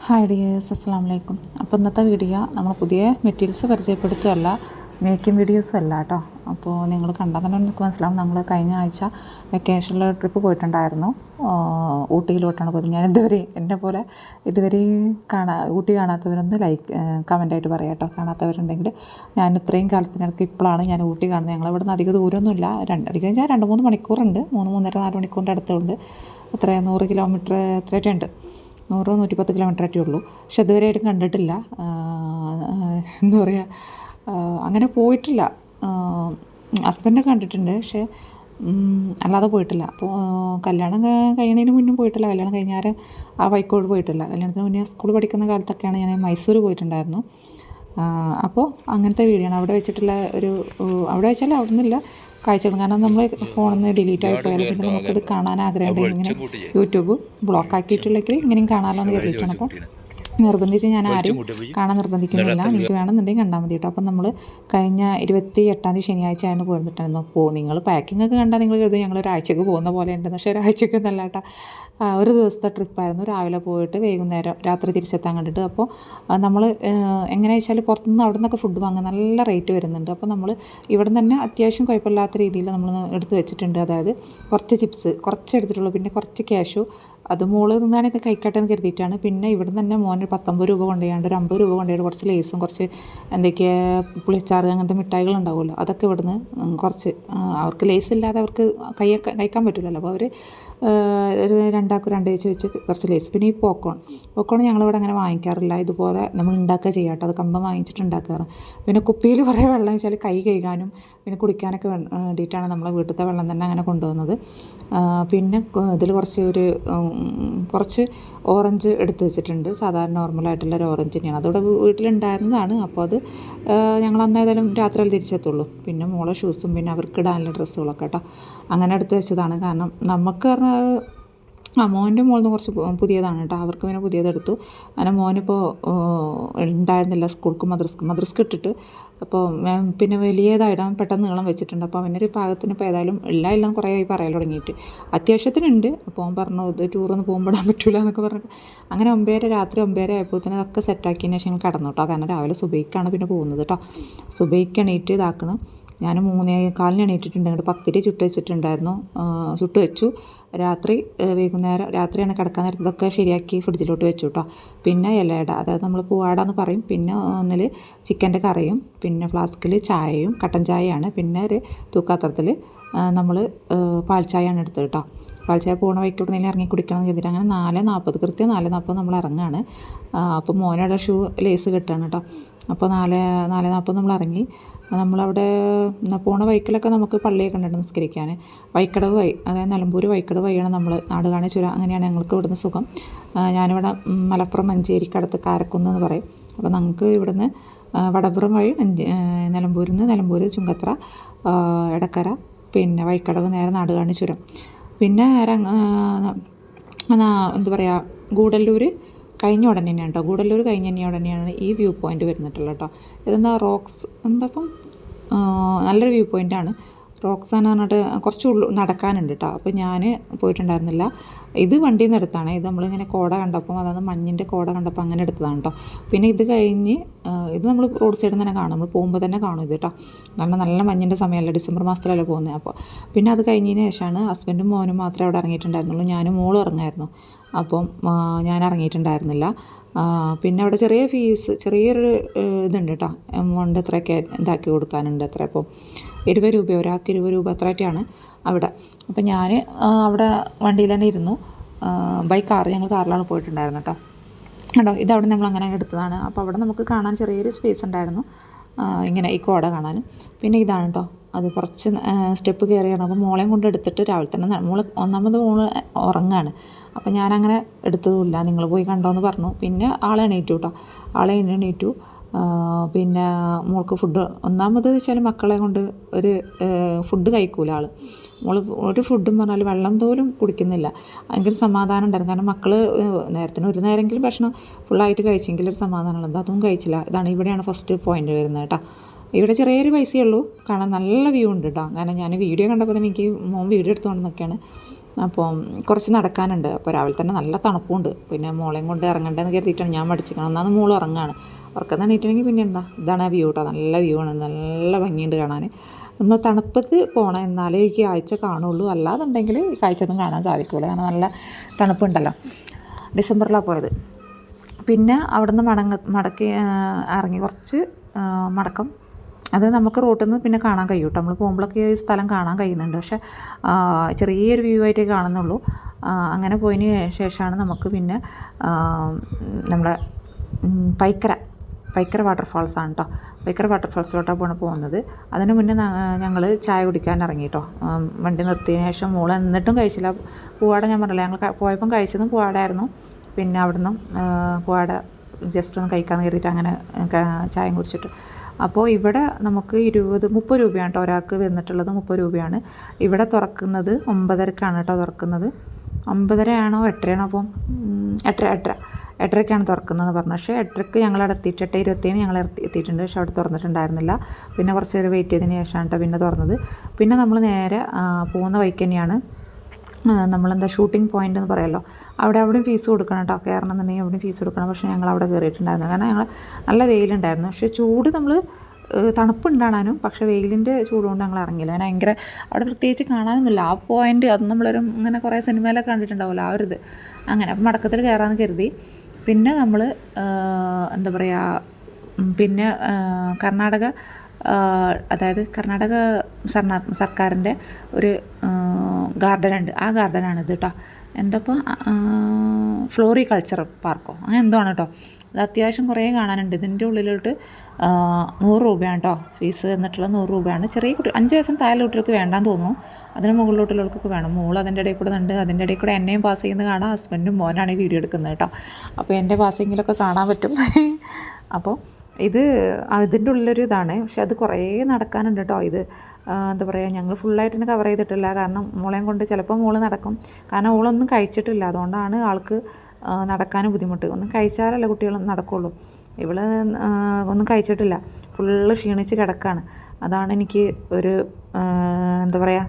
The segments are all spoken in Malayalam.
ഹായ് ഡിയേഴ്സ്, അസ്സലാമു അലൈക്കും. അപ്പോൾ ഇന്നത്തെ വീഡിയോ നമ്മൾ പുതിയ മെറ്റീരിയൽസ് പരിചയപ്പെടുത്തുകയല്ല, മേക്കിംഗ് വീഡിയോസും അല്ല കേട്ടോ. അപ്പോൾ നിങ്ങൾ കണ്ടാൽ തന്നെ നിങ്ങൾക്ക് മനസ്സിലാവും, നമ്മൾ കഴിഞ്ഞ ആഴ്ച വെക്കേഷനിൽ ട്രിപ്പ് പോയിട്ടുണ്ടായിരുന്നു. ഊട്ടിയിലോട്ടാണ് പോയത്. ഞാൻ ഇതുവരെ എന്നെ പോലെ ഇതുവരെ ഊട്ടി കാണാത്തവരൊന്ന് കമൻ്റായിട്ട് പറയാം കേട്ടോ. കാണാത്തവരുണ്ടെങ്കിൽ, ഞാൻ ഇത്രയും കാലത്തിനിടയ്ക്ക് ഇപ്പോഴാണ് ഞാൻ ഊട്ടി കാണുന്നത്. ഞങ്ങളിവിടെ നിന്ന് അധികം ദൂരമൊന്നുമില്ല, അധികം ഞാൻ 2-3 മണിക്കൂറുണ്ട്, 3-3.5-4 മണിക്കൂറിൻ്റെ അടുത്തുണ്ട്. എത്ര 100 കിലോമീറ്റർ എത്രയൊക്കെ ഉണ്ട്, 100-110 കിലോമീറ്ററൊക്കെ ഉള്ളൂ. പക്ഷെ ഇതുവരെയായിട്ടും കണ്ടിട്ടില്ല. എന്താ പറയുക, അങ്ങനെ പോയിട്ടില്ല. ഹസ്ബൻഡ് കണ്ടിട്ടുണ്ട്, പക്ഷേ അല്ലാതെ പോയിട്ടില്ല. അപ്പോൾ കല്യാണം കഴിയുന്നതിന് മുന്നും പോയിട്ടില്ല, കല്യാണം കഴിഞ്ഞാൽ ആ വൈക്കോട് പോയിട്ടില്ല. കല്യാണത്തിന് മുന്നേ സ്കൂൾ പഠിക്കുന്ന കാലത്തൊക്കെയാണ് ഞാൻ മൈസൂർ പോയിട്ടുണ്ടായിരുന്നു. അപ്പോൾ അങ്ങനത്തെ വീഡിയോ ആണ് അവിടെ വെച്ചിട്ടുള്ള അവിടെ വെച്ചാൽ അവിടെ നിന്നില്ല കാഴ്ചകൾ. കാരണം നമ്മൾ ഫോണിൽ നിന്ന് ഡിലീറ്റ് ആയി പോയാലും പിന്നെ നമുക്കിത് കാണാൻ ആഗ്രഹമുണ്ടെങ്കിൽ ഇങ്ങനെ യൂട്യൂബ് ബ്ലോക്ക് ആക്കിയിട്ടുണ്ടെങ്കിൽ ഇങ്ങനെയും കാണാമല്ലോ എന്ന് കരുതിയിട്ടാണ്. അപ്പോൾ നിർബന്ധിച്ച് ഞാൻ ആരും കാണാൻ നിർബന്ധിക്കുന്നില്ല, നിങ്ങൾക്ക് വേണമെന്നുണ്ടെങ്കിൽ കണ്ടാൽ മതി കേട്ടോ. അപ്പം നമ്മൾ കഴിഞ്ഞ 28 ശനിയാഴ്ച ആയിരുന്നു പോയിരുന്നിട്ടായിരുന്നു. നിങ്ങൾ പാക്കിംഗ് ഒക്കെ കണ്ടാൽ നിങ്ങൾ കരുതും ഞങ്ങൾ ഒരാഴ്ചക്ക് പോകുന്ന പോലെ ഉണ്ടെന്ന്. പക്ഷേ ഒരാഴ്ചക്ക് ഒന്നല്ല കേട്ടോ, ഒരു ദിവസത്തെ ട്രിപ്പായിരുന്നു. രാവിലെ പോയിട്ട് വൈകുന്നേരം രാത്രി തിരിച്ചെത്താൻ കണ്ടിട്ട്. അപ്പോൾ നമ്മൾ എങ്ങനെയാ വെച്ചാൽ പുറത്തുനിന്ന് അവിടെ നിന്നൊക്കെ ഫുഡ് വാങ്ങാൻ നല്ല റേറ്റ് വരുന്നുണ്ട്. അപ്പോൾ നമ്മൾ ഇവിടെ നിന്ന് തന്നെ അത്യാവശ്യം കുഴപ്പമില്ലാത്ത രീതിയിൽ നമ്മൾ എടുത്ത് വെച്ചിട്ടുണ്ട്. അതായത് കുറച്ച് ചിപ്സ് കുറച്ച് എടുത്തിട്ടുള്ളൂ, പിന്നെ കുറച്ച് ക്യാഷു, അത് മോള് നിന്നാണ് ഇത് കഴിക്കട്ടെ എന്ന് കരുതിയിട്ടാണ്. പിന്നെ ഇവിടെ നിന്ന് തന്നെ മോന് 19 രൂപ കൊണ്ടുപോയാണ്ട് ഒരു 50 രൂപ കൊണ്ടുപോയിട്ട് കുറച്ച് ലേസും കുറച്ച് എന്തൊക്കെയാണ് പുളിച്ചാറ് അങ്ങനത്തെ മിഠായികൾ ഉണ്ടാവുമല്ലോ, അതൊക്കെ ഇവിടുന്ന് കുറച്ച്, അവർക്ക് ലേസ് ഇല്ലാതെ അവർക്ക് കഴിക്കാൻ പറ്റില്ലല്ലോ. അപ്പോൾ അവർ 2 വെച്ച് കുറച്ച് ലേസ്. പിന്നെ ഈ പോക്കോൺ ഞങ്ങളിവിടെ അങ്ങനെ വാങ്ങിക്കാറില്ല, ഇതുപോലെ നമ്മൾ ഉണ്ടാക്കുക ചെയ്യാട്ടോ. അത് കമ്പം വാങ്ങിച്ചിട്ട് ഉണ്ടാക്കാറ്. പിന്നെ കുപ്പിയിൽ കുറേ വെള്ളം വെച്ചാൽ കൈ കഴുകാനും പിന്നെ കുടിക്കാനൊക്കെ വേണ്ടിയിട്ടാണ് നമ്മൾ വീട്ടിലത്തെ വെള്ളം തന്നെ അങ്ങനെ കൊണ്ടുപോകുന്നത്. പിന്നെ ഇതിൽ കുറച്ച് ഓറഞ്ച് എടുത്ത് വെച്ചിട്ടുണ്ട്. സാധാരണ നോർമലായിട്ടുള്ള ഒരു ഓറഞ്ച് തന്നെയാണ്, അതവിടെ വീട്ടിലുണ്ടായിരുന്നതാണ്. അപ്പോൾ അത് ഞങ്ങൾ അന്നേതായാലും രാത്രിയിൽ തിരിച്ചെത്തുള്ളൂ. പിന്നെ മോളെ ഷൂസും പിന്നെ അവർക്ക് ഇടാനുള്ള ഡ്രസ്സുകളൊക്കെ കേട്ടോ അങ്ങനെ എടുത്ത് വെച്ചതാണ്. കാരണം നമുക്ക് മോൻ്റെ മോളിന്ന് കുറച്ച് പുതിയതാണ് കേട്ടോ, അവർക്ക് പിന്നെ പുതിയതെടുത്തു. അങ്ങനെ മോനിപ്പോൾ ഉണ്ടായിരുന്നില്ല സ്കൂൾക്ക് മദ്രസ്ക്ക് ഇട്ടിട്ട്. അപ്പോൾ പിന്നെ വലിയതായിടാൻ പെട്ടെന്ന് നീളം വെച്ചിട്ടുണ്ട്. അപ്പോൾ അവനൊരു പാകത്തിന് ഇപ്പോൾ ഏതായാലും ഇല്ല കുറേ ആയി പറയാൻ തുടങ്ങിയിട്ട്. അത്യാവശ്യത്തിനുണ്ട്. അപ്പോൾ അവൻ പറഞ്ഞു ഇത് ടൂറൊന്നും പോകുമ്പോൾ ഇടാൻ പറ്റില്ല എന്നൊക്കെ പറഞ്ഞിട്ട്. അങ്ങനെ രാത്രി 9 ആയപ്പോൾ തന്നെ അതൊക്കെ സെറ്റാക്കിയതിന് ശേഷം ഞങ്ങൾ കിടന്നു കേട്ടോ. കാരണം രാവിലെ സുബഹിക്കാണ് പിന്നെ പോകുന്നത് കേട്ടോ. സുബഹിക്ക് എണീറ്റ് ഇതാക്കണം. ഞാൻ 3:15 എണീറ്റിട്ടുണ്ട്. അങ്ങോട്ട് പത്തിരി ചുട്ട് വെച്ചു. വൈകുന്നേരം രാത്രിയാണ് കിടക്കാൻ നേരത്തെ ഇതൊക്കെ ശരിയാക്കി ഫ്രിഡ്ജിലോട്ട് വെച്ചു കേട്ടോ. പിന്നെ ഇലയട, അതായത് നമ്മൾ പൂവാട എന്ന് പറയും. പിന്നെ ഒന്നിൽ ചിക്കൻ്റെ കറിയും, പിന്നെ ഫ്ലാസ്കിൽ ചായയും, കട്ടൻ ചായയാണ്. പിന്നെ ഒരു തൂക്കാത്രത്തിൽ നമ്മൾ പാൽ ചായയാണ് എടുത്തത് കേട്ടോ. പാൽ ചായ പോണ വൈക്കോട്ടുന്നതിൽ ഇറങ്ങി കുടിക്കണം എന്ന് കരുതിയിട്ട് അങ്ങനെ 4:40 കൃത്യം 4:40 നമ്മൾ ഇറങ്ങുകയാണ്. അപ്പോൾ മോനയുടെ ഷൂ ലേസ് കെട്ടുകയാണ് കേട്ടോ. അപ്പോൾ 4:40 നമ്മൾ ഇറങ്ങി. നമ്മളവിടെ പോണ വൈക്കിലൊക്കെ നമുക്ക് പള്ളിയൊക്കെ ഉണ്ട് നിസ്കരിക്കാൻ. വൈക്കടവ് വഴി, അതായത് നിലമ്പൂർ വൈക്കടവ് വഴിയാണ് നമ്മൾ നാടുകാണി ചുരം. അങ്ങനെയാണ് ഞങ്ങൾക്ക് ഇവിടുന്ന് സുഖം. ഞാനിവിടെ മലപ്പുറം മഞ്ചേരിക്കടുത്ത് കാരക്കുന്ന് എന്ന് പറയും. അപ്പോൾ നമുക്ക് ഇവിടുന്ന് വടപ്പുറം വഴി നിലമ്പൂർ ചുങ്കത്ര എടക്കര പിന്നെ വൈക്കടവ് നേരെ നാടുകാണി ചുരം. പിന്നെ എന്താ പറയുക, ഗൂഡല്ലൂർ കഴിഞ്ഞ ഉടനെ തന്നെയാണ് കേട്ടോ. ഗൂഡല്ലൂർ കഴിഞ്ഞ ഉടനെയാണ് ഈ വ്യൂ പോയിൻ്റ് വരുന്നിട്ടുള്ളത് കേട്ടോ. ഇതെന്താ റോക്സ് നല്ലൊരു വ്യൂ പോയിൻ്റാണ്. റോക്സ് എന്ന് പറഞ്ഞിട്ട് കുറച്ച് നടക്കാനുണ്ട് കേട്ടോ. അപ്പോൾ ഞാൻ പോയിട്ടുണ്ടായിരുന്നില്ല. ഇത് വണ്ടിയിൽ നിന്ന് എടുത്താണ്. ഇത് നമ്മളിങ്ങനെ കോട കണ്ടപ്പോൾ, അതായത് മഞ്ഞിൻ്റെ കോട കണ്ടപ്പോൾ അങ്ങനെ എടുത്തതാണ് കേട്ടോ. പിന്നെ ഇത് കഴിഞ്ഞ് ഇത് നമ്മൾ റോഡ് സൈഡിൽ തന്നെ കാണും, നമ്മൾ പോകുമ്പോൾ തന്നെ കാണും ഇത് കേട്ടോ. നല്ല മഞ്ഞിൻ്റെ സമയമല്ല, ഡിസംബർ മാസത്തിലല്ലേ പോകുന്നത്. അപ്പോൾ പിന്നെ അത് കഴിഞ്ഞതിന് ശേഷമാണ് ഹസ്ബൻഡും മോനും മാത്രമേ അവിടെ ഇറങ്ങിയിട്ടുണ്ടായിരുന്നുള്ളൂ. ഞാനും മോളും ഇറങ്ങായിരുന്നു. അപ്പം ഞാൻ ഇറങ്ങിയിട്ടുണ്ടായിരുന്നില്ല. പിന്നെ അവിടെ ചെറിയൊരു ഇതുണ്ട് കേട്ടോ, എമൗണ്ട് എത്രയൊക്കെ ഇതാക്കി കൊടുക്കാനുണ്ട്. എത്ര ഇപ്പോൾ 20 രൂപ, ഒരാൾക്ക് 20 രൂപ അത്രയൊക്കെയാണ് അവിടെ. അപ്പം ഞാൻ അവിടെ വണ്ടിയിൽ തന്നെ ഇരുന്നു. ഞങ്ങൾ കാറിലാണ് പോയിട്ടുണ്ടായിരുന്നത് കേട്ടോ. ഇതവിടെ നമ്മൾ അങ്ങനെ എടുത്തതാണ്. അപ്പോൾ അവിടെ നമുക്ക് കാണാൻ ചെറിയൊരു സ്പേസ് ഉണ്ടായിരുന്നു, ഇങ്ങനെ ഈ കോട കാണാനും. പിന്നെ ഇതാണ് കേട്ടോ, അത് കുറച്ച് സ്റ്റെപ്പ് കയറിയാണ്. അപ്പോൾ മോളെയും കൊണ്ട് എടുത്തിട്ട് രാവിലെ തന്നെ ഒന്നാമത് മോള് ഉറങ്ങാണ്. അപ്പോൾ ഞാനങ്ങനെ എടുത്തതുമില്ല, നിങ്ങൾ പോയി കണ്ടോയെന്ന് പറഞ്ഞു. പിന്നെ ആളെ എണീറ്റു. പിന്നെ മോൾക്ക് ഫുഡ്, ഒന്നാമത് വെച്ചാൽ മക്കളെ കൊണ്ട് ഒരു ഫുഡ് കഴിക്കൂല ആൾ. ഒരു ഫുഡും പറഞ്ഞാൽ വെള്ളം പോലും കുടിക്കുന്നില്ല. ഭയങ്കര സമാധാനം ഉണ്ടായിരുന്നു. കാരണം മക്കൾ ഒരു നേരമെങ്കിലും ഭക്ഷണം ഫുള്ളായിട്ട് കഴിച്ചെങ്കിൽ ഒരു സമാധാനമുള്ളത്, അതും കഴിച്ചില്ല. ഇവിടെയാണ് ഫസ്റ്റ് പോയിൻ്റ് വരുന്നത് കേട്ടോ. ഇവിടെ ചെറിയൊരു പൈസയേ ഉള്ളൂ, കാണാൻ നല്ല വ്യൂ ഉണ്ട് കേട്ടോ. കാരണം ഞാൻ വീഡിയോ കണ്ടപ്പോൾ തന്നെ എനിക്ക് മോൻ വീഡിയോ എടുത്തുകൊണ്ട് നിൽക്കുകയാണ്. അപ്പം കുറച്ച് നടക്കാനുണ്ട്. അപ്പോൾ രാവിലെ തന്നെ നല്ല തണുപ്പുണ്ട്. പിന്നെ മോളെയും കൊണ്ട് ഇറങ്ങണ്ടെന്ന് കരുതിയിട്ടാണ് ഞാൻ മടിച്ചിരിക്കണം. ഒന്നാമത് മോൾ ഉറങ്ങാണ്. ഉറക്കം എണീറ്റിട്ടുണ്ടെങ്കിൽ പിന്നെ എന്താ, ഇതാണ് ആ വ്യൂ കേട്ടോ. നല്ല വ്യൂ ആണ്, നല്ല ഭംഗിയുണ്ട് കാണാൻ. നമ്മൾ തണുപ്പത്ത് പോകണം, എന്നാലേ ഈ കാഴ്ച കാണുള്ളൂ. അല്ലാതുണ്ടെങ്കിൽ ഈ കാഴ്ചയൊന്നും കാണാൻ സാധിക്കില്ല, കാരണം നല്ല തണുപ്പുണ്ടല്ലോ. ഡിസംബറിലാണ് പോയത്. പിന്നെ അവിടുന്ന് മടക്കി ഇറങ്ങി കുറച്ച് മടക്കം അത് നമുക്ക് റോട്ടിൽ നിന്ന് പിന്നെ കാണാൻ കഴിയും കേട്ടോ. നമ്മൾ പോകുമ്പോഴൊക്കെ ഈ സ്ഥലം കാണാൻ കഴിയുന്നുണ്ട്, പക്ഷേ ചെറിയൊരു വ്യൂ ആയിട്ടേ കാണുന്നുള്ളൂ. അങ്ങനെ പോയതിന് ശേഷമാണ് നമുക്ക് പിന്നെ നമ്മുടെ പൈക്കര വാട്ടർഫാൾസാണ് കേട്ടോ. പൈക്കര വാട്ടർഫാൾസിലോട്ടാണ് പോകുന്നത്. അതിന് മുന്നേ ഞങ്ങൾ ചായ കുടിക്കാൻ ഇറങ്ങി കേട്ടോ. വണ്ടി നിർത്തിയതിന് ശേഷം മോൾ എന്നിട്ടും കഴിച്ചില്ല. പൂവാട ഞാൻ പറഞ്ഞില്ല, ഞങ്ങൾ പോയപ്പം കഴിച്ചതും പൂവാടായിരുന്നു. പിന്നെ അവിടുന്ന് പൂവാട ജസ്റ്റ് ഒന്ന് കഴിക്കാമെന്ന് കരുതിയിട്ട് അങ്ങനെ ചായയും കുടിച്ചിട്ട്. അപ്പോൾ ഇവിടെ നമുക്ക് 30 രൂപയാണ് കേട്ടോ ഒരാൾക്ക് വന്നിട്ടുള്ളത്. 30 രൂപയാണ്. ഇവിടെ തുറക്കുന്നത് 9:30ക്കാണ് കേട്ടോ തുറക്കുന്നത്. 9:30 ആണോ 8:30 ആണോ? അപ്പം 8:30ക്കാണ് തുറക്കുന്നതെന്ന് പറഞ്ഞു. പക്ഷേ 8:30ക്ക് ഞങ്ങളവിടെ എത്തിയിട്ട് 8:27 ഞങ്ങൾ എത്തിയിട്ടുണ്ട്. പക്ഷേ അവിടെ തുറന്നിട്ടുണ്ടായിരുന്നില്ല. പിന്നെ കുറച്ച് നേരം വെയിറ്റ് ചെയ്തതിന് ശേഷമാണ് കേട്ടോ പിന്നെ തുറന്നത്. പിന്നെ നമ്മൾ നേരെ പോകുന്ന വഴിക്ക് തന്നെയാണ് നമ്മളെന്താ ഷൂട്ടിംഗ് പോയിൻ്റ് എന്ന് പറയുമല്ലോ, അവിടെയും ഫീസ് കൊടുക്കണം കേട്ടോ. കയറണം എന്നുണ്ടെങ്കിൽ അവിടെയും ഫീസ് കൊടുക്കണം. പക്ഷേ ഞങ്ങൾ അവിടെ കയറിയിട്ടുണ്ടായിരുന്നു, കാരണം ഞങ്ങൾ നല്ല വെയിലുണ്ടായിരുന്നു. പക്ഷേ ചൂട് നമ്മൾ തണുപ്പുണ്ടാകാനും, പക്ഷേ വെയിലിൻ്റെ ചൂട് കൊണ്ട് ഞങ്ങൾ ഇറങ്ങിയില്ല. അങ്ങനെ ഭയങ്കര അവിടെ പ്രത്യേകിച്ച് കാണാനൊന്നുമില്ല. ആ പോയിൻ്റ് അത് നമ്മളൊരു ഇങ്ങനെ കുറേ സിനിമയിലൊക്കെ കണ്ടിട്ടുണ്ടാവുമല്ലോ, ആ ഒരു ഇത്. അങ്ങനെ അപ്പം മടക്കത്തിൽ കയറാമെന്ന് കരുതി. പിന്നെ നമ്മൾ എന്താ പറയുക, പിന്നെ അതായത് കർണാടക സർക്കാരിൻ്റെ ഒരു ഗാർഡനുണ്ട്. ആ ഗാർഡനാണിത് കേട്ടോ. എന്തപ്പോൾ ഫ്ലോറികൾച്ചർ പാർക്കോ അങ്ങനെ എന്തോ ആണ് കേട്ടോ. അത് അത്യാവശ്യം കുറേ കാണാനുണ്ട്. ഇതിൻ്റെ ഉള്ളിലോട്ട് 100 രൂപയാണ് കേട്ടോ ഫീസ് എന്നിട്ടുള്ള. 100 രൂപയാണ്. ചെറിയ കുട്ടി 5 വയസ്സിന് താഴെ കുട്ടികൾക്ക് വേണ്ടാന്ന് തോന്നുന്നു. അതിന് മുകളിലോട്ടുള്ളവർക്കൊക്കെ വേണം. മോൾ അതിൻ്റെ ഇടയിൽ കൂടെ ഉണ്ട്. അതിൻ്റെ ഇടയിൽ കൂടെ എന്നെയും പാസ് ചെയ്യുന്നത് കാണാം. ഹസ്ബൻഡും മോനാണ് ഈ വീഡിയോ എടുക്കുന്നത് കേട്ടോ. അപ്പോൾ എൻ്റെ പാസിങ്ങിലൊക്കെ കാണാൻ പറ്റും. അപ്പോൾ ഇതിൻ്റെ ഉള്ളിലൊരു ഇതാണ്. പക്ഷെ അത് കുറേ നടക്കാനുണ്ട് കേട്ടോ. ഇത് എന്താ പറയുക, ഞങ്ങൾ ഫുള്ളായിട്ട് തന്നെ കവർ ചെയ്തിട്ടില്ല. കാരണം മോളെയും കൊണ്ട് ചിലപ്പോൾ മോള് നടക്കും. കാരണം ഓളൊന്നും കഴിച്ചിട്ടില്ല, അതുകൊണ്ടാണ് ആൾക്ക് നടക്കാനും ബുദ്ധിമുട്ട്. ഒന്നും കഴിച്ചാലല്ലേ കുട്ടികൾ നടക്കുള്ളൂ. ഇവൾ ഒന്നും കഴിച്ചിട്ടില്ല, ഫുള്ള് ക്ഷീണിച്ച് കിടക്കുകയാണ്. അതാണ് എനിക്ക് ഒരു എന്താ പറയുക,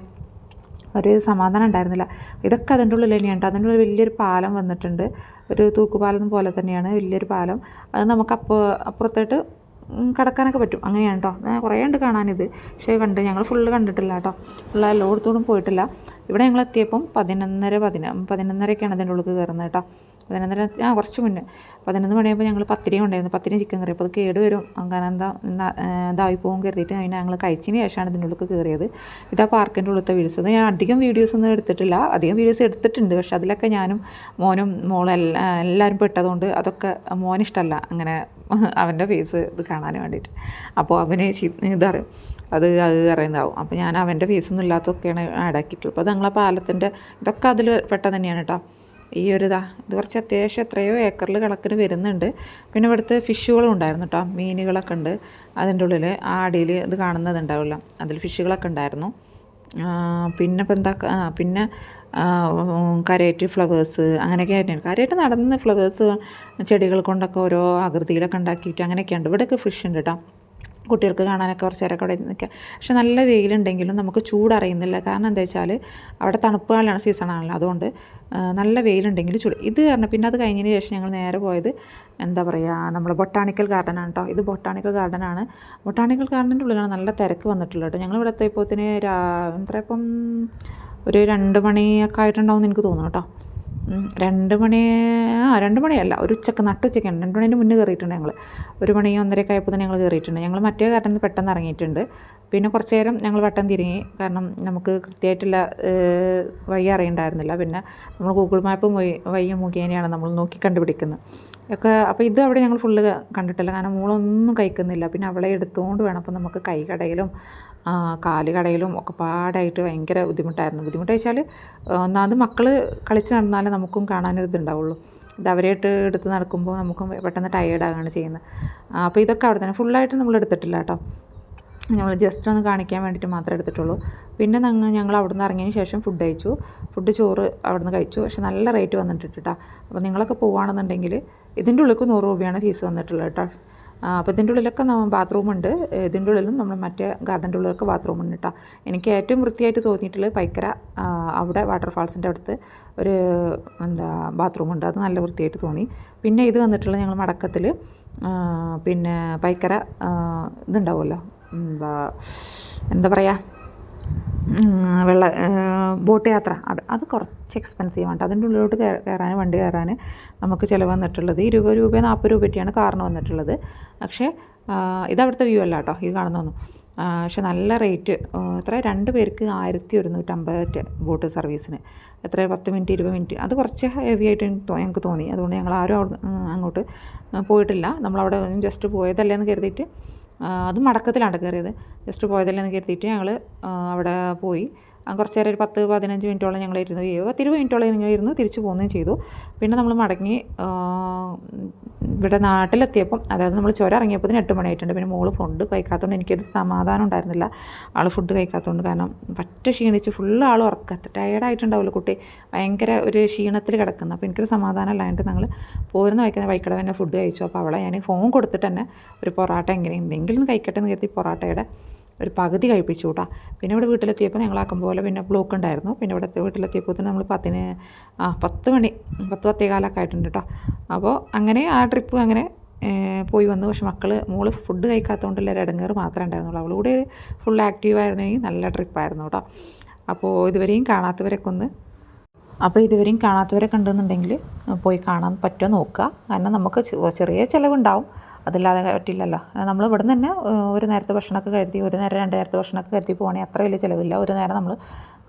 ഒരു സമാധാനം ഉണ്ടായിരുന്നില്ല. ഇതൊക്കെ അതിൻ്റെ ഉള്ളിൽ തന്നെയാണ്. അതിൻ്റെ ഉള്ളിൽ വലിയൊരു പാലം വന്നിട്ടുണ്ട്. ഒരു തൂക്കുപാലം പോലെ തന്നെയാണ് വലിയൊരു പാലം. അത് നമുക്ക് അപ്പുറത്തോട്ട് കടക്കാനൊക്കെ പറ്റും. അങ്ങനെയാണ് കേട്ടോ. കുറേ ഉണ്ട് കാണാനിത്. പക്ഷേ ഞങ്ങൾ ഫുള്ള് കണ്ടിട്ടില്ല കേട്ടോ. ഫുള്ള് എല്ലായിടത്തോടും പോയിട്ടില്ല. ഇവിടെ ഞങ്ങൾ എത്തിയപ്പം 11:30ക്കാണ് അതിൻ്റെ ഉള്ളിൽ കയറുന്നത് കേട്ടോ. 11:30 കുറച്ച് മുന്നേ 11 മണിയാകുമ്പോൾ ഞങ്ങൾ പത്തിരിയും ഉണ്ടായിരുന്നു. പത്തിരിയും ചിക്കൻ കറി. അപ്പോൾ അത് കേട് വരും, കാരണം ഇതായി പോകും കരുതിയിട്ട് ഞങ്ങൾ കഴിച്ചതിന് ശേഷമാണ് ഇതിൻ്റെ ഉള്ളിൽ കയറിയത്. ഇതാ പാർക്കിൻ്റെ ഉള്ളിലത്തെ വീഡിയോസ്. ഞാൻ അധികം വീഡിയോസൊന്നും എടുത്തിട്ടില്ല. അധികം വീഡിയോസ് എടുത്തിട്ടുണ്ട്, പക്ഷെ അതിലൊക്കെ ഞാനും മോനും മോളും എല്ലാവരും പെട്ടതുകൊണ്ട് അതൊക്കെ മോനിഷ്ടമല്ല അങ്ങനെ അവൻ്റെ ഫേസ് ഇത് കാണാൻ വേണ്ടിയിട്ട്. അപ്പോൾ അവന് ഇതറിയും, അത് അറിയുന്നതാവും. അപ്പോൾ ഞാൻ അവൻ്റെ ഫേസൊന്നും ഇല്ലാത്തതൊക്കെയാണ് ആഡാക്കിയിട്ടുള്ളത്. അപ്പോൾ അത് ഞങ്ങളെ പാലത്തിൻ്റെ ഇതൊക്കെ അതിൽ പെട്ടത് തന്നെയാണ് കേട്ടോ. ഇത് കുറച്ച് അത്യാവശ്യം എത്രയോ ഏക്കറിൽ കണക്കിന് വരുന്നുണ്ട്. പിന്നെ ഇവിടുത്തെ ഫിഷുകളും ഉണ്ടായിരുന്നു കേട്ടോ. മീനുകളൊക്കെ ഉണ്ട് അതിൻ്റെ ഉള്ളിൽ. ആ അടിയിൽ ഇത് കാണുന്നതുണ്ടാവില്ല, അതിൽ ഫിഷുകളൊക്കെ ഉണ്ടായിരുന്നു. പിന്നെ ഇപ്പം എന്താ, പിന്നെ കാര്യമായിട്ട് ഫ്ലവേഴ്സ് അങ്ങനെയൊക്കെ ആയിട്ടാണ് കാര്യമായിട്ട് നടന്ന് ഫ്ലവേഴ്സ് ചെടികൾ കൊണ്ടൊക്കെ ഓരോ ആകൃതിയിലൊക്കെ ഉണ്ടാക്കിയിട്ട് അങ്ങനെയൊക്കെയുണ്ട്. ഇവിടെയൊക്കെ ഫിഷ് ഉണ്ട് കേട്ടോ. കുട്ടികൾക്ക് കാണാനൊക്കെ കുറച്ച് നേരമൊക്കെ അവിടെ നിൽക്കുക. പക്ഷെ നല്ല വെയിലുണ്ടെങ്കിലും നമുക്ക് ചൂടറിയുന്നില്ല. കാരണം എന്താ വെച്ചാൽ അവിടെ തണുപ്പ് കാലമാണ്, സീസണാണല്ലോ. അതുകൊണ്ട് നല്ല വെയിലുണ്ടെങ്കിലും ചൂട്. ഇത് കാരണം പിന്നെ അത് കഴിഞ്ഞതിന് ശേഷം ഞങ്ങൾ നേരെ പോയത് എന്താ പറയുക, നമ്മൾ ബൊട്ടാണിക്കൽ ഗാർഡനാണ് കേട്ടോ. ഇത് ബൊട്ടാണിക്കൽ ഗാർഡനാണ്. ബൊട്ടാണിക്കൽ ഗാർഡൻ്റെ ഉള്ളിലാണ് നല്ല തിരക്ക് വന്നിട്ടുള്ളത് കേട്ടോ. ഞങ്ങൾ ഇവിടെ എത്തിയപ്പോഴത്തേന് ഇപ്പം ഒരു 2 മണിയൊക്കെ ആയിട്ടുണ്ടാവും എന്ന് എനിക്ക് തോന്നുന്നു കേട്ടോ. 2 മണിയല്ല, ഒരു നട്ടുച്ചയ്ക്കാണ്. 2 മണീൻ്റെ മുന്നേ കയറിയിട്ടുണ്ട് ഞങ്ങൾ. 1 മണി 1:30 ആയപ്പോൾ തന്നെ ഞങ്ങൾ കയറിയിട്ടുണ്ട്. ഞങ്ങൾ മറ്റേ ഗാർഡനിൽ പെട്ടെന്ന് ഇറങ്ങിയിട്ടുണ്ട്. പിന്നെ കുറച്ച് നേരം ഞങ്ങൾ വട്ടം തിരിങ്ങി, കാരണം നമുക്ക് കൃത്യമായിട്ടുള്ള വഴി അറിയണ്ടായിരുന്നില്ല. പിന്നെ നമ്മൾ ഗൂഗിൾ മാപ്പ് വഴി മുഖേനയാണ് നമ്മൾ നോക്കി കണ്ടുപിടിക്കുന്നത് ഒക്കെ. അപ്പോൾ ഇത് അവിടെ ഞങ്ങൾ ഫുള്ള് കണ്ടിട്ടില്ല, കാരണം മോളൊന്നും കഴിക്കുന്നില്ല. പിന്നെ അവളെ എടുത്തുകൊണ്ട് വേണം. അപ്പോൾ നമുക്ക് കൈ കടയിലും കാല് കടയിലും ഒക്കെ പാടായിട്ട് ഭയങ്കര ബുദ്ധിമുട്ടായിരുന്നു. ബുദ്ധിമുട്ട് വെച്ചാൽ ഒന്നാമത് മക്കൾ കളിച്ച് നടന്നാലേ നമുക്കും കാണാനൊരിതുണ്ടാവുള്ളൂ. ഇത് അവരെയായിട്ട് എടുത്ത് നടക്കുമ്പോൾ നമുക്കും പെട്ടെന്ന് ടയേർഡാകുകയാണ് ചെയ്യുന്നത്. അപ്പോൾ ഇതൊക്കെ അവിടെ തന്നെ ഫുള്ളായിട്ട് നമ്മൾ എടുത്തിട്ടില്ല കേട്ടോ. നമ്മൾ ജസ്റ്റ് ഒന്ന് കാണിക്കാൻ വേണ്ടിയിട്ട് മാത്രമേ എടുത്തിട്ടുള്ളൂ. പിന്നെ ഞങ്ങൾ അവിടെ നിന്ന് ഇറങ്ങിയതിന് ശേഷം ഫുഡ് കഴിച്ചു. ചോറ് അവിടെ നിന്ന് കഴിച്ചു. പക്ഷെ നല്ല റേറ്റ് വന്നിട്ട് കേട്ടോ. അപ്പോൾ നിങ്ങളൊക്കെ പോവുകയാണെന്നുണ്ടെങ്കിൽ ഇതിൻ്റെ ഉള്ളിൽ 100 രൂപയാണ് ഫീസ് വന്നിട്ടുള്ളത് കേട്ടോ. അപ്പോൾ ഇതിൻ്റെ ഉള്ളിലൊക്കെ ബാത്റൂമുണ്ട്. ഇതിൻ്റെ ഉള്ളിലും നമ്മൾ മറ്റേ ഗാർഡൻ്റെ ഉള്ളിലൊക്കെ ബാത്റൂമുണ്ട് കേട്ടോ. എനിക്ക് ഏറ്റവും വൃത്തിയായിട്ട് തോന്നിയിട്ടുള്ളത് പൈക്കര അവിടെ വാട്ടർഫാൾസിൻ്റെ അടുത്ത് ഒരു ബാത്റൂമുണ്ട്. അത് നല്ല വൃത്തിയായിട്ട് തോന്നി. പിന്നെ ഇത് വന്നിട്ടുള്ളത് ഞങ്ങൾ മടക്കത്തിൽ പിന്നെ പൈക്കര ഇതുണ്ടാവുമല്ലോ, എന്താ പറയുക, ബോട്ട് യാത്ര. അത് കുറച്ച് എക്സ്പെൻസീവാണ്. അതിൻ്റെ ഉള്ളിലോട്ട് കയറാൻ, വണ്ടി കയറാൻ നമുക്ക് ചിലവ് വന്നിട്ടുള്ളത് 20 രൂപ 40 രൂപയ്ക്കാണ് കാറിന് വന്നിട്ടുള്ളത്. പക്ഷേ ഇതവിടുത്തെ വ്യൂ അല്ല കേട്ടോ ഈ കാണുന്നതൊന്നും. പക്ഷെ നല്ല റേറ്റ്. എത്ര 2 പേർക്ക് 1150 ബോട്ട് സർവീസിന്. എത്ര 10 മിനിറ്റ് 20 മിനിറ്റ്. അത് കുറച്ച് ഹെവി ആയിട്ട് ഞങ്ങൾക്ക് തോന്നി. അതുകൊണ്ട് ഞങ്ങൾ ആരും അങ്ങോട്ട് പോയിട്ടില്ല. നമ്മളവിടെ ജസ്റ്റ് പോയതല്ലേ എന്ന് കരുതിയിട്ട്, അത് മടക്കത്തിലാണ് കയറിയത്. ജസ്റ്റ് പോയതല്ലേ എന്ന് കരുതിയിട്ട് ഞങ്ങൾ അവിടെ പോയി. കുറച്ച് നേരം ഒരു 10-15 മിനിറ്റോളം ഞങ്ങൾ ഇരുന്നു. 20 മിനിറ്റോളം ഞങ്ങൾ ഇരുന്നു തിരിച്ചു പോകുകയും ചെയ്തു. പിന്നെ നമ്മൾ മടങ്ങി ഇവിടെ നാട്ടിലെത്തിയപ്പം, അതായത് നമ്മൾ ചുരം ഇറങ്ങിയപ്പോൾ 8 മണിയായിട്ടുണ്ട്. പിന്നെ മോള് ഫുഡ് കഴിക്കാത്തതുകൊണ്ട് എനിക്കത് സമാധാനം ഉണ്ടായിരുന്നില്ല. ആൾ ഫുഡ് കഴിക്കാത്തതുകൊണ്ട്. കാരണം പറ്റ ക്ഷീണിച്ച് ഫുള്ള് ആൾ ഉറക്കത്ത് ടയേർഡായിട്ടുണ്ടാവുമല്ലോ കുട്ടി, ഭയങ്കര ഒരു ക്ഷീണത്തിൽ കിടക്കുന്നത്. അപ്പോൾ എനിക്കൊരു സമാധാനം ഇല്ലാണ്ട് ഞങ്ങൾ പോരുന്ന വൈക്കട തന്നെ ഫുഡ് കഴിച്ചു. അപ്പോൾ അവളെ ഞാൻ ഫോൺ കൊടുത്തിട്ട് തന്നെ ഒരു പൊറാട്ട എന്തെങ്കിലും കഴിക്കട്ടെ എന്ന് കരുതി പൊറാട്ടയുടെ ഒരു പകുതി കഴിപ്പിച്ചു കേട്ടോ. പിന്നെ ഇവിടെ വീട്ടിലെത്തിയപ്പോൾ ഞങ്ങളാക്കും പോലെ പിന്നെ ബ്ലോക്ക് ഉണ്ടായിരുന്നു. പിന്നെ ഇവിടെ വീട്ടിലെത്തിയപ്പോൾ തന്നെ നമ്മൾ 10 മണി 10-10:15 ആയിട്ടുണ്ട് കേട്ടോ. അപ്പോൾ അങ്ങനെ ആ ട്രിപ്പ് അങ്ങനെ പോയി വന്നു. പക്ഷെ മോള് ഫുഡ് കഴിക്കാത്തതുകൊണ്ടുള്ള ഒരു ഇടങ്ങേറ് മാത്രമേ ഉണ്ടായിരുന്നുള്ളൂ. അവളുകൂടെ ഫുൾ ആക്റ്റീവായിരുന്നെങ്കിൽ നല്ല ട്രിപ്പായിരുന്നു കേട്ടോ. അപ്പോൾ ഇതുവരെയും കാണാത്തവരെ കണ്ടെന്നുണ്ടെങ്കിൽ പോയി കാണാൻ പറ്റുമോ നോക്കുക. കാരണം നമുക്ക് ചെറിയ ചിലവുണ്ടാവും, അതില്ലാതെ പറ്റില്ലല്ലോ. നമ്മൾ ഇവിടെ നിന്ന് തന്നെ ഒരു നേരത്തെ ഭക്ഷണമൊക്കെ കരുതി, ഒരു നേരം 2 നേരത്തെ ഭക്ഷണമൊക്കെ കരുതി പോകണമെങ്കിൽ അത്ര വലിയ ചിലവില്ല. ഒരു നേരം നമ്മൾ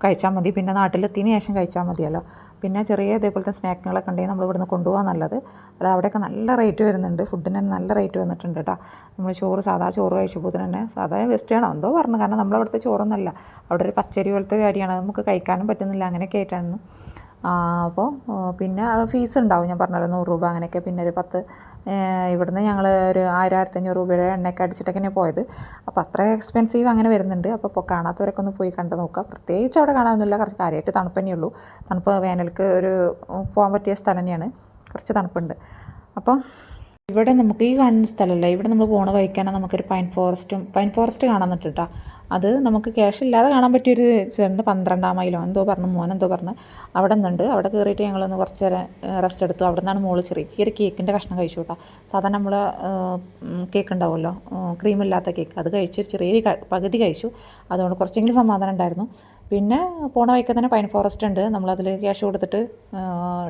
കഴിച്ചാൽ മതി. പിന്നെ നാട്ടിലെത്തിയതിന് ശേഷം കഴിച്ചാൽ മതിയല്ലോ. പിന്നെ ചെറിയ ഇതേപോലത്തെ സ്നാക്കുകളൊക്കെ ഉണ്ടെങ്കിൽ നമ്മൾ ഇവിടുന്ന് കൊണ്ടുപോകാൻ നല്ലത്. അല്ല അവിടെയൊക്കെ നല്ല റേറ്റ് വരുന്നുണ്ട്. ഫുഡിന് തന്നെ നല്ല റേറ്റ് വന്നിട്ടുണ്ട് കേട്ടോ. നമ്മൾ സാധാ ചോറ് കഴിച്ചപ്പോൾ തന്നെ സാധാ വെസ്റ്റാണോ എന്തോ പറഞ്ഞു. കാരണം നമ്മളവിടുത്തെ ചോറൊന്നുമല്ല, അവിടെ ഒരു പച്ചരി പോലത്തെ കാര്യമാണ്. നമുക്ക് കഴിക്കാനും പറ്റുന്നില്ല. അങ്ങനെയൊക്കെ ആയിട്ടാണ്. അപ്പോൾ പിന്നെ ഫീസ് ഉണ്ടാവും, ഞാൻ പറഞ്ഞല്ലോ 100 രൂപ അങ്ങനെയൊക്കെ. പിന്നെ ഒരു 10 ഇവിടുന്ന് ഞങ്ങൾ ഒരു 1000-1500 രൂപയുടെ എണ്ണയൊക്കെ അടിച്ചിട്ടൊക്കെയാണ് പോയത്. അപ്പോൾ അത്ര എക്സ്പെൻസീവ് അങ്ങനെ വരുന്നുണ്ട്. അപ്പോൾ കാണാത്തവരൊക്കെ ഒന്ന് പോയി കണ്ടു നോക്കുക. പ്രത്യേകിച്ച് അവിടെ കാണാനൊന്നുമില്ല, കുറച്ച് കാര്യമായിട്ട് തണുപ്പ് തന്നെയുള്ളൂ. തണുപ്പ് വേനൽക്ക് പോകാൻ പറ്റിയ സ്ഥലം തന്നെയാണ്, കുറച്ച് തണുപ്പുണ്ട്. അപ്പോൾ ഇവിടെ നമുക്ക് ഈ കാണുന്ന സ്ഥലമല്ല, ഇവിടെ നമ്മൾ പോണ വഴിക്കാണ് നമുക്കൊരു പൈൻ ഫോറസ്റ്റ് കാണാൻ കേട്ടോ. അത് നമുക്ക് ക്യാഷ് ഇല്ലാതെ കാണാൻ പറ്റിയൊരു ചെറുത് 12-ാം മൈലോ എന്തോ പറഞ്ഞു അവിടെ നിന്നുണ്ട്. അവിടെ കയറിയിട്ട് ഞങ്ങളൊന്ന് കുറച്ച് നേരം റെസ്റ്റ് എടുത്തു. അവിടെ നിന്നാണ് മോള് ചെറിയൊരു കേക്കിൻ്റെ കഷ്ണം കഴിച്ചു കേട്ടോ. സാധാരണ നമ്മൾ കേക്ക് ഉണ്ടാവുമല്ലോ, ക്രീമില്ലാത്ത കേക്ക്, അത് കഴിച്ചൊരു ചെറിയൊരു പകുതി കഴിച്ചു. അതുകൊണ്ട് കുറച്ചെങ്കിലും സമാധാനം ഉണ്ടായിരുന്നു. പിന്നെ പോണ വഴിക്ക് തന്നെ പൈൻ ഫോറസ്റ്റ് ഉണ്ട്. നമ്മളതിൽ ക്യാഷ് കൊടുത്തിട്ട്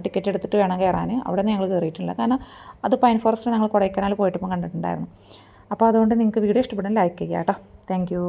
ടിക്കറ്റ് എടുത്തിട്ട് വേണം കയറാൻ. അവിടെ നിന്ന് ഞങ്ങൾ കയറിയിട്ടില്ല. കാരണം അത് പൈൻ ഫോറസ്റ്റ് ഞങ്ങൾ കൊടൈക്കനാൽ പോയിട്ടിപ്പം കണ്ടിട്ടുണ്ടായിരുന്നു. അപ്പോൾ അതുകൊണ്ട് നിങ്ങൾക്ക് വീഡിയോ ഇഷ്ടപ്പെടുന്ന ലൈക്ക് ചെയ്യുക കേട്ടോ. Thank you.